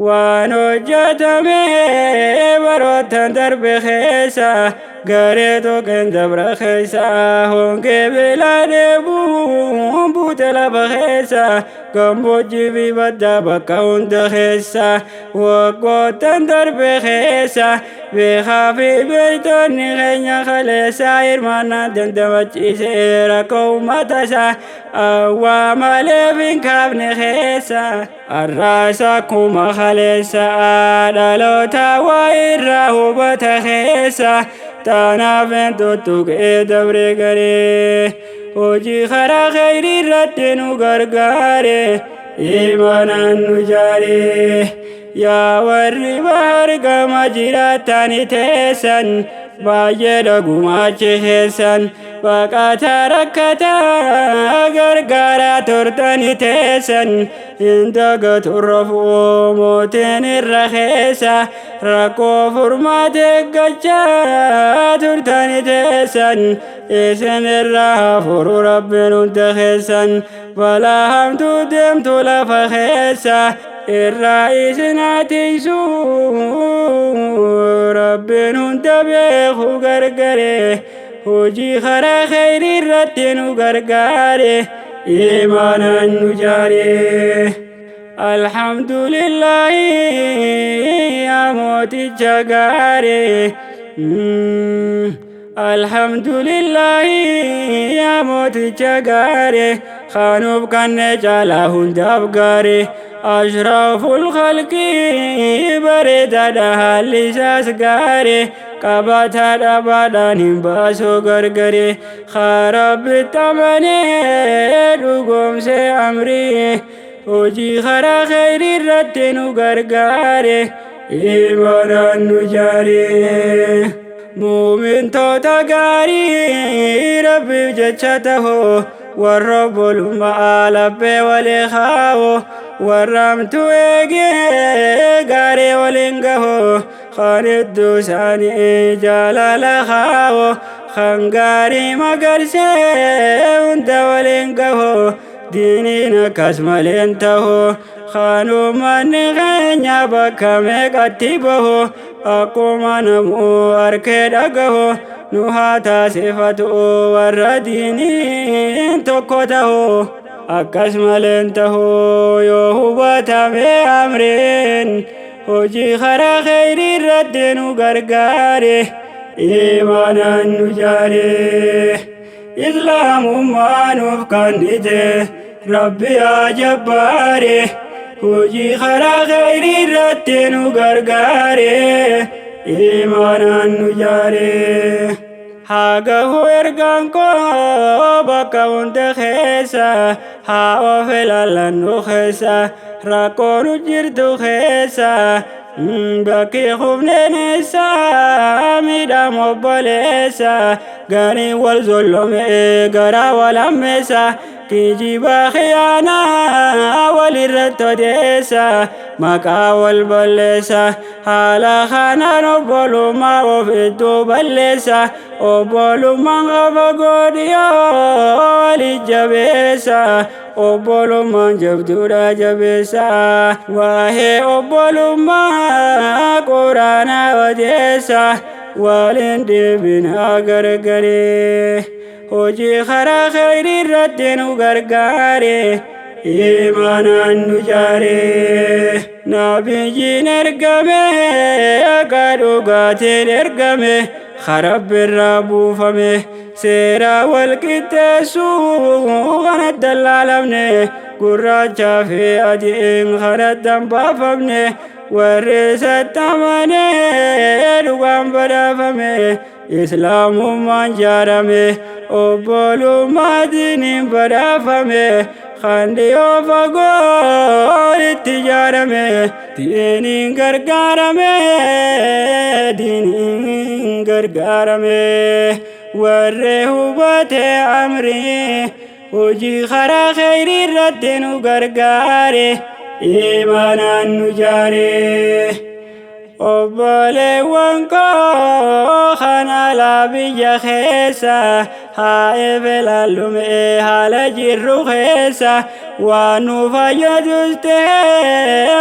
ونجتمي بروتن درب خيسا قريتو كن دبر خيسا هون قبلان بوتلا بخيسا قنبوجي في بدا بكون دخيسا وقوتن درب خيسا بخافي بيتون خينا خليسا إرمانا دندمج إسيرا كومتسا ومالي فين كابن خيسا الراسا كوما خليسا دالو تاوائره بتخيسا تانا فين توتوك دبري غري وجي خرا خيري ردنو غرغاري إيمانا نجاري يا وري بحر قما جيراتاني تيسن باية دقوما چهسن بقاتا ركتا غرغارا ترتاني تيسن انتقت الرفو موتين الرخيسة ركو فرماتك قجا ترتاني تيسن إسن الرافر رب ننتخسن فلا همتو دمتو لفخيسة الرئيس ناتيسو رب ننتبخ غرغره هجي خرا خير الرتن غرغره إيمانا نجاري الحمد لله يا موتي جغاري الحمد لله يا موتي جغاري خانوب كان جالهن دبغاري أشرف الخلق بريد دها لساس غاري قباتا دبادان باسو غرغري خراب التمني لغم سي أمري وجي خرا خير الرتن غرغاري إيمانا نجاري مؤمن توتا غاري ربي جچته والرب المعالب والإخاو ورمتو إيجي غاري ولنغهو خالد دوساني جلال خاو خنغاري مغرسي انت ولنغهو دينينا كاسمالين تهو خانو من غنيا بكامي قتبهو أقوم نمو أركد أقهو نهاتا صفتو والردينين تقوته أكاسمالين تهو يوهبتا بأمرين هجي خرا خير الردن غرغاري إيمانا نجاري إسلام ما نفقنته ربي يا جباري هجي خرا خير الردن غرغاري إيمانا نجاري هاغو إرغانكو بكا وندخيسا هاو فلالنو خيسا راكونو جيرتو خيسا بكي خبنينيسا ميدا مباليسا غاني والظلم غرا ولمسا كيجي بخيانا ولرتو ديسا مكا والبلسا حالا خانا نبولو ما وفيدو بلسا وبولو من غفقوديو ولجبسا وبولو من جبدورا جبسا وهي وبولو ما قرانا وديسا والندي بنا غرغري هجي خرا خير الردن غرغاري إيمانا نجاري نبي نرقمي قالوا قاتل ارقمي خرب الرابو فمي سيرا والكتاسو غند العالمني قراجا في أدين خرد دنبا فمني ورسة تمني لغم بدا فمي إسلام من جارمي أبولو مدين بدا فمي خانديو فقول التجارمي دينين غرغارمي دينين غرغارمي ورّه باتي عمري وجي خرا خير الردن غرغاري إيمانا نجاري أبالي وانكو خانا لابي خيسا هاي بلالوم حال جرو خيسا وانو فيدوسته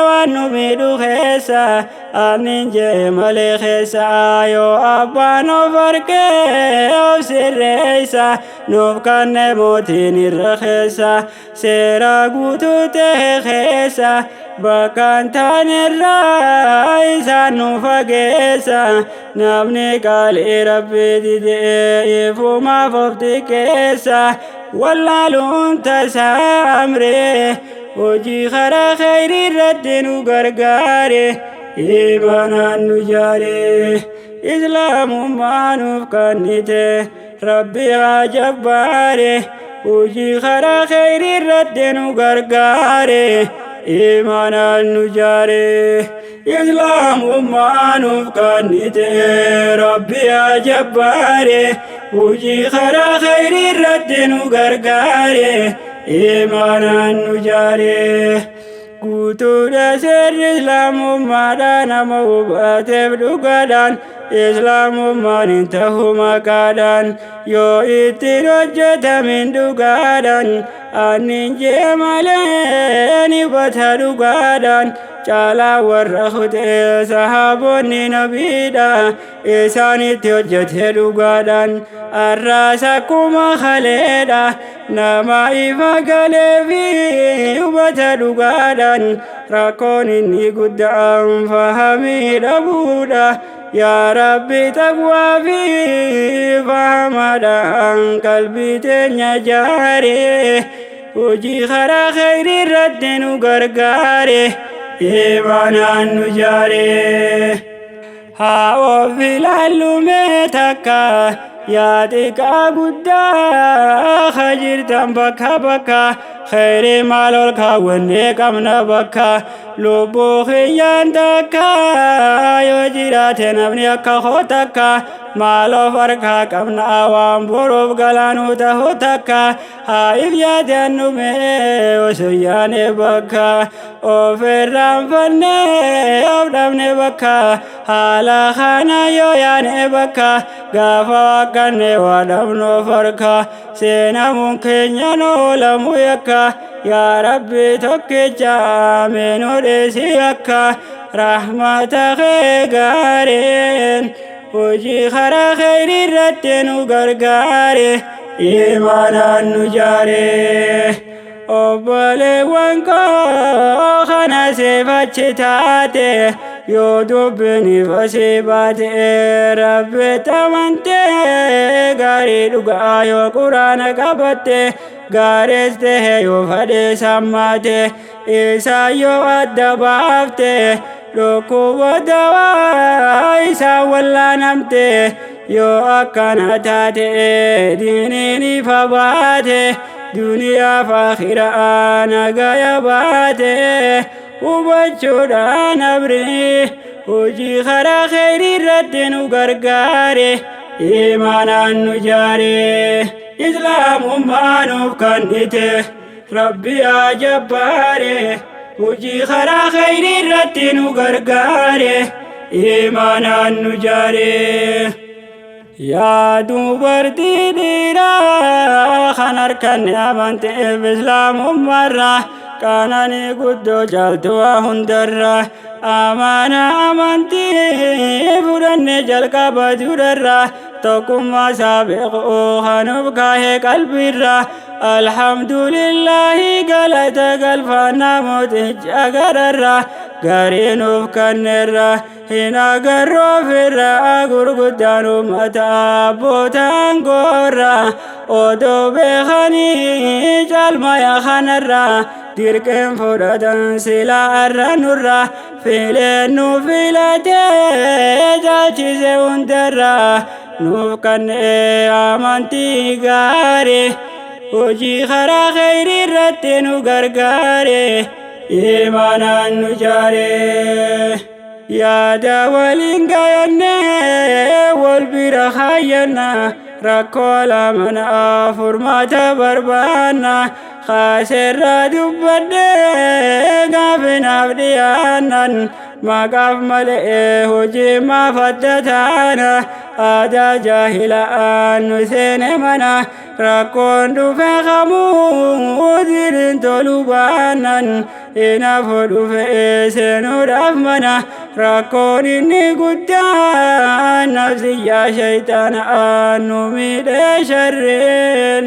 وانو ميدو خيسا أنين جمال خيسا يو أبانو فرقه وسريسا نوفكان موتين الرخيسا سيرا قوتو تخيسا بكان تان الرئيسا نوفقيسا نبني قال ربي دي فما ففتكيسا واللالون تسامري وجي خرا خير الردن وقرقاري إيمانا نجاري إسلام ما نفكنته ربي عجباري وجي خرا خير الردن وقرقاري إيمانا نجاري إسلام ما نفكنته ربي عجباري وجي خرا خير الردن وقرقاري إيمانا نجاري قوتو دسر إسلام مادا موباتب دوغادان إسلام مان تهو مكادان يو إتنوجت من دوغادان أنين جمالين بطا دوغادان جالا ورخت صحابوني نبيدا إساني تيوجت دوغادان الراسكما خليدا نما إفاقلي في بطا دوغادان راكون إني قدام فهمي دبودا يا ربي تقوى في فهمدان قلبي تنيا جاري وجي خرا خير الردن وقرقاري إيمانا نجاري هاو في العلومتك يا تكا قدا خجرتم بكا بكا خير مالولك ونك أمنا بكا لبو خيان تكا يوجرات نبنيك خوتك مالو فركا كمنا وام بروب غلانو تهوتك هايف يادن نمي وسيان بكا وفرام فني أبدمني بكا حالا خانا يويان بكا غافا وكني ودمنو فركا سينا ممكن ينو لمويكا يا ربي توكيجا منو ديسيكا رحمة خيغارين وجي خرا خير الردن وقرقاري إيمانا نجاري أبالي وانكو خنا سيفتشتاتي يودبني فسيباتي ربي تمنتي غاري لغا يو قرآن قبتي غارسته يو فدي سماتي إيسا يو أدبافتي لوكو ودوا إيسا ولا نمتي يو أكنا تاتي دينيني فباتي دنيا فاخرة أنا غيباتي وبجودا نبري وجي خرا خير الردن وقرقاري إيمانا نجاري إسلام ما نفكنته ربي أجباري وجي خرا خير الردن وقرقاري إيمانا نجاري يا دوبرتي ديرا خنر كن أمانت إسلام مرة كانني قدو جالتوا هندرة أمانا أمانتي فرن جلقا بدورة تقوم سابق خنبكاه قلبي الحمد لله قالت قلبنا متجاقر غارينوف كنرا هنا غرو فرا غرغدانو متا بوتان غورا اودو بخاني جالما يا خنرا ديركم فرادان سلا ارنورا فيلنو فيلاتي جاچي زوندرا نوف كن امانتي غاري وجي خرا خير رتنو غرغاري إيمانا نجاري يا داولين غاينا والبرخاينا ركولا من أفرمات بربانا خاسر دبد غافن أبديانا maqaaf malee hojii maafaddataana aadaa jaahilaan nu seene mana rakkoon dhufe qamuutiin tolu baanan inaafoo dhufe seenuudhaaf mana rakkoon inni guddaan nafsiyyaa shayxaanaa nu miidhee sharreen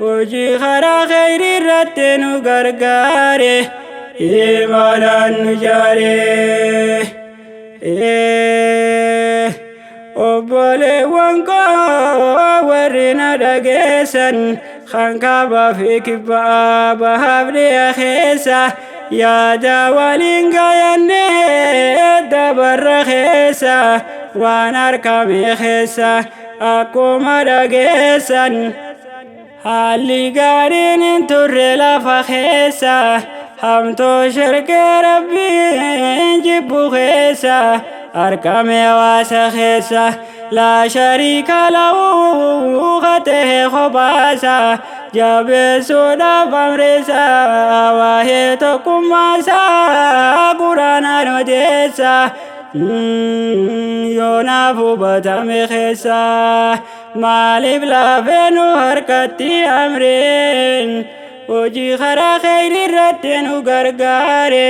hojii karaa khayrii irratti nu gargaare imaanaan nu jaare obboleewwan koo warri na dhageessan kan kaabaa fi kibbaa bahaaf dhiya keessa yaada waliin gaayannee dabarra keessa waan harkame keessa akkuma dhageessan haalli gaariin hin turre lafa keessa hamtoo shirkee rabbiin jibbu keessa harkame hawaasa keessa laa shariika lahu katee kophaasa jabeessuudhaaf amreessa waa'ee tokkummaasaa quraanaan odeessa yoonaaf hubatame keessa maaliif laafee nu harkatti amreen hojii karaa khayrii irratti nu gargaare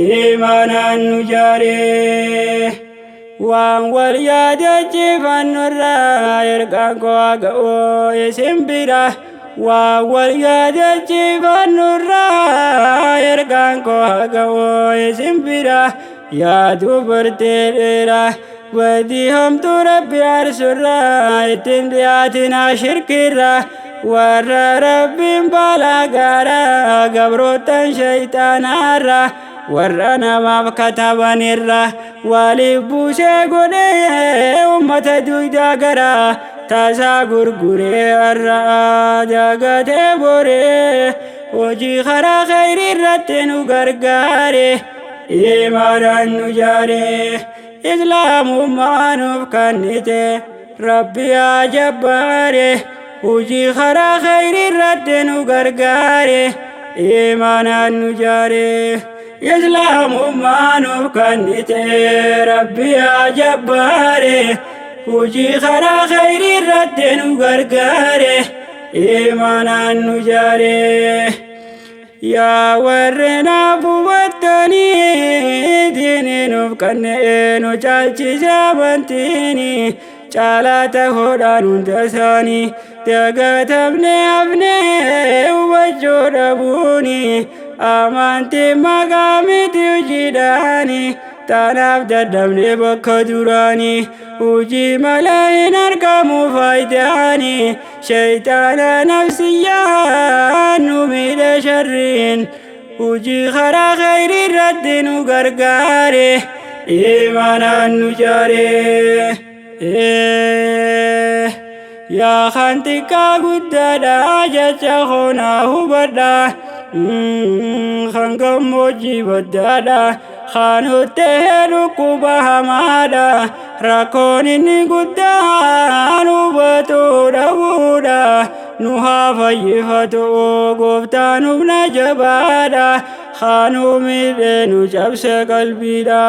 imaanaan nu jaare waan wal yaadachiifannurraa ergaan koo haga'oo isin bira waan wal yaadachiifannurraa ergaan koo haga'oo isin bira yaaduu bartee dheeraa wadii hamtuu rabbi arsurraa ittiin dhiyaatinaa shirkirraa warra rabbiin balaa gaaraa gabrootan shayxaanaarraa warra namaaf katabanirraa waliif buusee godhee ummata duydaa garaa taasaa gurguree har'aa dagatee boree hojii karaa khayrii irratti nu gargaare imaanaan nu jaare islaamummaa nuuf kennite rabbi haa jabbaare hojii karaa khayrii irratti nu gargaare imaanaan nu jaare islaamummaa nuuf kennite rabbi haa jabbaare hojii karaa khayrii irratti nu gargaare imaanaan nu jaare yaa warri naaf hubattanii diinii nuuf kennee nu caalchise amantiini caalaa ta'uudhaan hunda isaanii dagatamne hafnee hubachuu dhabuuni amantii maqaa miti hojiidhaani tanaaf dadhabne bakka duraanii hojii malee hin argamu faayidaani shayxaana nafsiyyaa nu miidhe sharriin hojii karaa khayrii irratti nu gargaare imaanaan nu jaare yaa kan xiqqaa guddaadha jecha koonaa hubadha kan gammoojjii baddaadha kan uttee dhukkuba hamaadha rakkoon inni guddaan hubatuu dhabuudha nu haa fayyifatu gooftaan humna jabaadha kan miidhee nu cabse qalbiidha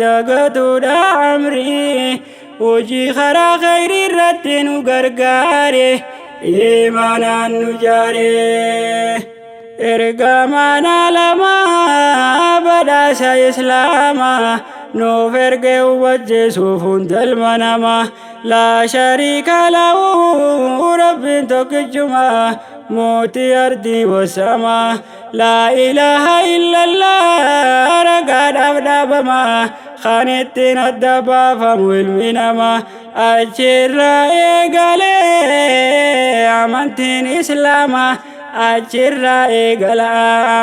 dagatuudha amrii hojii karaa khayrii irratti nu gargaare imaanaan nu jaare ergamaan alamaa badhaasa islaamaa nuuf ergee hubachiisuuf hunda ilma namaa laa shariika lahu rabbiin tokkichuma mootii ardii wasamaa laa ilaaha illallah ragaadhaaf dhaabamaa kan ittiin adda baafamu ilmi namaa achirraa eegalee amantiin islaamaa achirraa eegala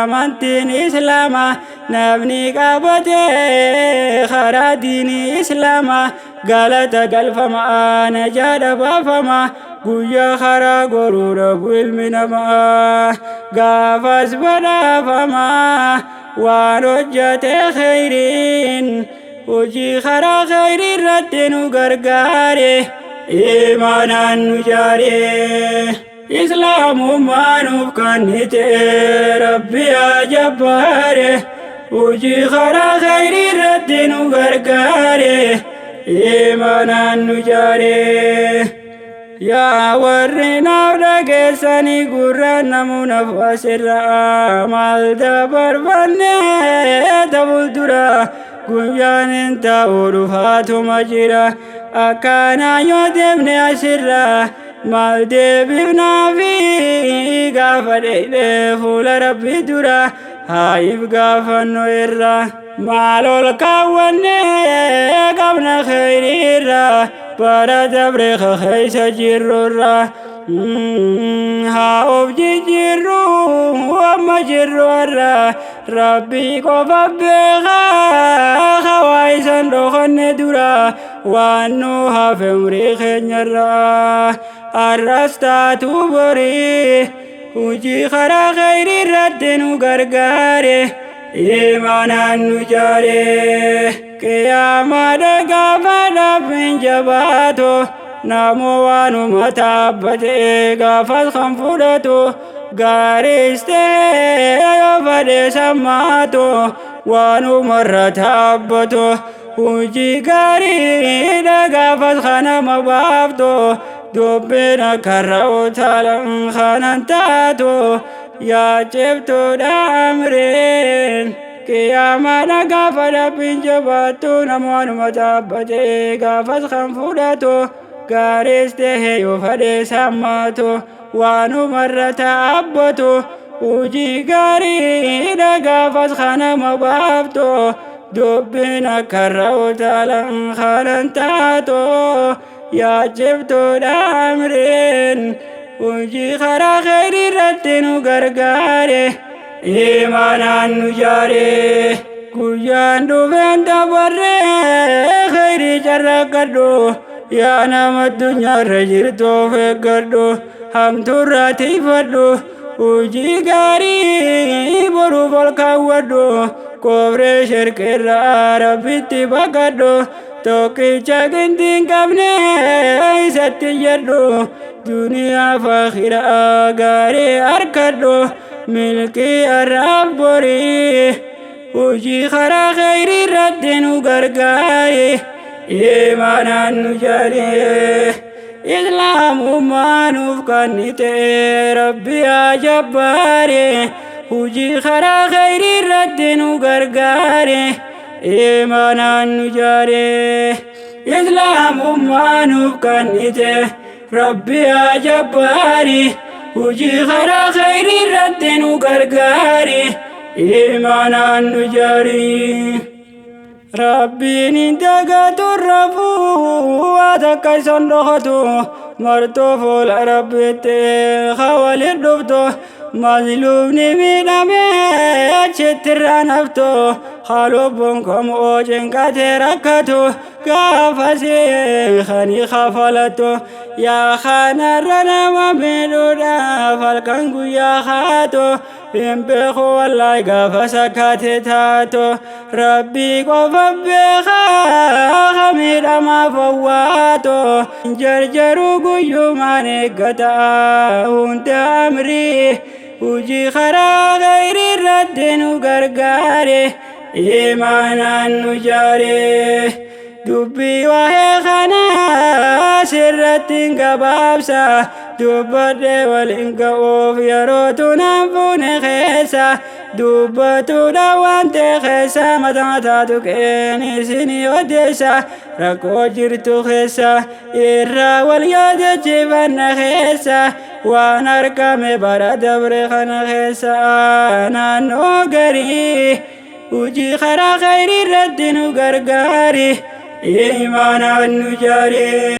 amantiin islaamaa namni qabatee karaa diinii islaamaa galata galfamaa najaadha baafamaa guyyaa karaa goruudhaaf ilmi namaa gaafas badhaafamaa waan hojjate khayriin hojii karaa khayrii irratti nu gargaare imaanaan nu jaare islaamummaa nuuf kennite rabbi haa jabbaare hojii karaa khayrii irratti nu gargaare imaanaan nu jaare. Yaa warri naaf dhageessanii gurraan namuunaaf asirraa maal dabarfanne ta'uu dura guyyaan hin ta'u dhufaatuma jira akkanaa yoo deemne asirraa maal deebifnaa fi gaafa dheedhee fuula rabbii dura haayif gaafannu irraa maal ol kaawwanne qabna khayrii irraa bara dabre keessa jirrurraa haa of jijjiirru amma jirru irraa rabbii qofa beekaa hawaa isan dhokanne dura waan nu hafe umrii keenyarraa arras taatu borii hojii karaa khayrii irratti nu gargaare imaanaan nu jaare. Qiyaamaadha gaafa dhaabbiin jabaatu namoo waanuma taabbate gaafas kan fudhatu gaariis ta'e yoo fedhe sammaatu waanumarra taabbatu hojii gaariidha gaafas kanama baaftu dubbiin akka raawwatalan kanan taatu yaa cibtuudha amreen. Qiyaamaadha gaafa dhaabbiin jabaatu namoo waanuma taabbate gaafas kan fudhatu gaariis ta'e yoo fedhe sammaatu waanumarra taabbatu hojii gaariidha gaafas kanama baaftu dubbiin akka raawwatalan kanan taatu yaa cibtuudha amreen hojii karaa khayrii irratti nu gargaare imaanaan nu jaare. Guyyaan dhufeen dabarree khayrii carraaqadhu yaa nama addunyaarra jirtu of eeggadhu hamtuurraa tiifadhu hojii gaarii boruuf ol kaawwadhu kobree shirqirraa rabbitti baqadhu tokkicha qinxiin qabne isatti jedhu duniyaa fakhiraa gaarii harkadhu milkii arraaf borii hojii karaa khayrii irratti nu gargaare imaanaan nu jaare. Islaamummaa nuuf kennite rabbi haa jabbaare hojii karaa khayrii irratti nu gargaare imaanaan nu jaare. Islaamummaa nuuf kennite rabbi haa jabbaare hojii karaa khayrii irratti nu gargaare imaanaan nu jaare. Rabbiin hin dagatu rafuu waa takka isan dhokatu martoo fuula rabbitti hawaliin dhuftu mazluumni miidhame achitti irraa naftu halubbuun kom'oo cinqatee rakkatu gaafasii kanii kafalatu yaa kanarra nama miidhuudhaaf halkan guyyaa haatu hin beeku wallaahi gaafa sakkaate taatu rabbii qofa beekaa miidhamaaf hawwaatu jarjaruu guyyumaan eeggata hunda amrii hojii karaa khayrii irratti nu gargaare imaanaan nu jaare. Dubbii waa'ee kanaa sirratti hin gabaabsa dubbadhee waliin ga'uuf yerootu nan fuune keessa dubbatuudha waan ta'e keessa mata mataatu qeen isinii odeessa rakkoo jirtu keessa irraa wal yaadachiifanna keessa waan argame bara dabre kana keessa naannoo garii hojii karaa khayrii irratti nu gargaari imaanaan nu jaare.